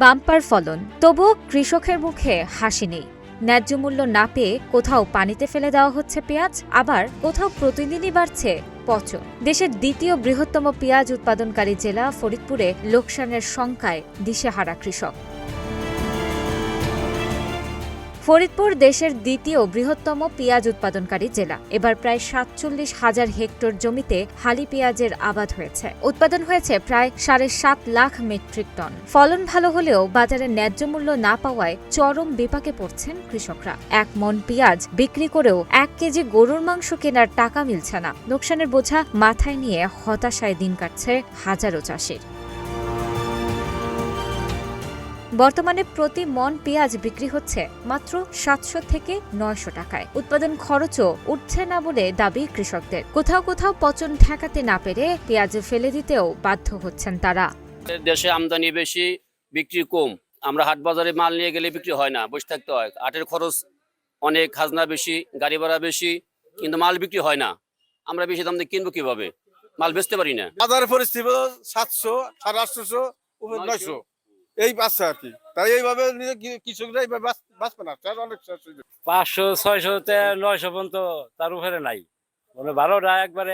Bumper ফলন, তবুও কৃষকের মুখে হাসি নেই। ন্যায্য মূল্য না পেয়ে কোথাও পানিতে ফেলে দেওয়া হচ্ছে পেঁয়াজ, আবার কোথাও প্রতিদিনই বাড়ছে পচন। দেশের দ্বিতীয় বৃহত্তম পেঁয়াজ উৎপাদনকারী জেলা ফরিদপুরে লোকসানের শঙ্কায় দিশেহারা কৃষক। ফরিদপুর দেশের দ্বিতীয় বৃহত্তম পেঁয়াজ উৎপাদনকারী জেলা। এবার প্রায় ৪৭,০০০ হেক্টর জমিতে হালি পেঁয়াজের আবাদ হয়েছে। উৎপাদন হয়েছে প্রায় ৭.৫ লাখ মেট্রিক টন। ফলন ভালো হলেও বাজারে ন্যায্য মূল্য না পাওয়ায় চরম বিপাকে পড়ছেন কৃষকরা। ১ মণ পেঁয়াজ বিক্রি করেও ১ কেজি গরুর মাংস কেনার টাকা মিলছে না। লোকসানের বোঝা মাথায় নিয়ে হতাশায় দিন কাটছে হাজারো চাষির। বর্তমানে প্রতি মণ পেঁয়াজ বিক্রি হচ্ছে মাত্র ৭০০ থেকে ৯০০ টাকায়। উৎপাদন খরচও উঠছে না বলে দাবি কৃষকদের। কোথাও কোথাও পচন ঠেকাতে না পেরে পেঁয়াজ ফেলে দিতেও বাধ্য হচ্ছেন তারা। দেশে আমদানি বেশি, বিক্রি কম। আমরা হাট বাজারে মাল নিয়ে গেলে বিক্রি হয় না, বসে থাকতে হয়। আটের খরচ অনেক, খাজনা বেশি, গাড়ি ভাড়া বেশি, কিন্তু মাল বিক্রি হয় না। আমরা বেশি দাম দিয়ে কিনবো কিভাবে? মাল বেচতে পারি না। বাজারের পরিস্থিতি ৭০০, ৮৫০, ৯০০ এই পাচ্ছে আর কি। তাই এইভাবে কৃষকরা বাঁচবে না, অনেক ৫০০, ৬০০, ৯০০ পর্যন্ত তার উপরে নাই। মানে ১২টা একবারে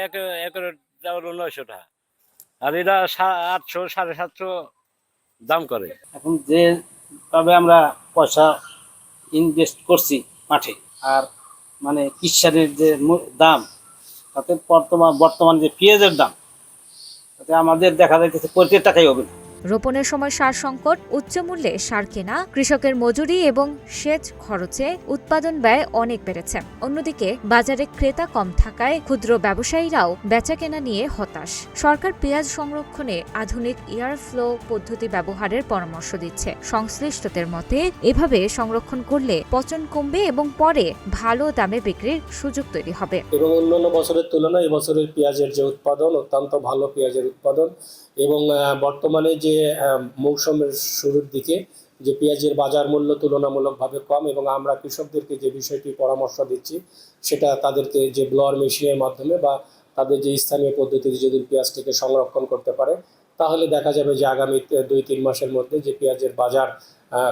একের ৯০০ টাকা, আর এটা ৮০০, ৭৫০ দাম করে। এখন যেভাবে আমরা পয়সা ইনভেস্ট করছি মাঠে, আর মানে কৃষির যে দাম, তাতে বর্তমান যে পেঁয়াজের দাম, তাতে আমাদের দেখা যাইতেছে প্রত্যেক টাকাই হবে না। রোপণের সময় সার সংকট, উচ্চ মূল্যে সার কেনা, কৃষকের মজুরি এবং সেচ খরচে উৎপাদন ব্যয় অনেক বেড়েছে। অন্যদিকে বাজারে ক্রেতা কম থাকায় ক্ষুদ্র ব্যবসায়ীরাও বেচাকেনা নিয়ে হতাশ। সরকার পেঁয়াজ সংরক্ষণে আধুনিক এয়ার ফ্লো পদ্ধতি ব্যবহারের পরামর্শ দিচ্ছে। সংশ্লিষ্টদের মতে এভাবে সংরক্ষণ করলে পচন কমবে এবং পরে ভালো দামে বিক্রির সুযোগ তৈরি হবে। এবং অন্যান্য বছরের তুলনায় এবছরের পেঁয়াজের যে উৎপাদন, অত্যন্ত ভালো পেঁয়াজের উৎপাদন, এবং বর্তমানে যে মৌসুমের শুরুর দিকে যে পেঁয়াজের বাজার মূল্য তুলনামূলকভাবে কম, এবং আমরা কৃষকদেরকে যে বিষয়টি পরামর্শ দিচ্ছি সেটা তাদেরকে যে ব্লোয়ার মেশিনের মাধ্যমে বা তাদের যে স্থানীয় পদ্ধতিতে যদি পেঁয়াজটিকে সংরক্ষণ করতে পারে, তাহলে দেখা যাবে যে আগামী ২-৩ মাসের মধ্যে যে পেঁয়াজের বাজার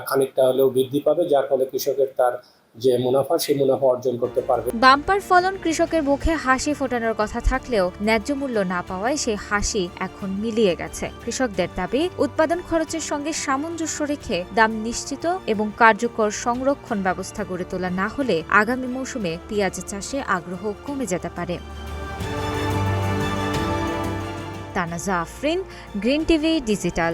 খানিকটা হলেও বৃদ্ধি পাবে, যার ফলে কৃষকের তার যে মুনাফা, সেই মুনাফা অর্জন করতে পারবে। বাম্পার ফলন কৃষকের মুখে হাসি ফোটানোর কথা থাকলেও ন্যায্য মূল্য না পাওয়ায় সেই হাসি এখন মিলিয়ে গেছে। কৃষকদের দাবি, উৎপাদন খরচের সঙ্গে সামঞ্জস্য রেখে দাম নিশ্চিত এবং কার্যকর সংরক্ষণ ব্যবস্থা গড়ে তোলা না হলে আগামী মৌসুমে পেঁয়াজ চাষে আগ্রহ কমে যেতে পারে। তানাজা আফরিন, গ্রিন টিভি ডিজিটাল।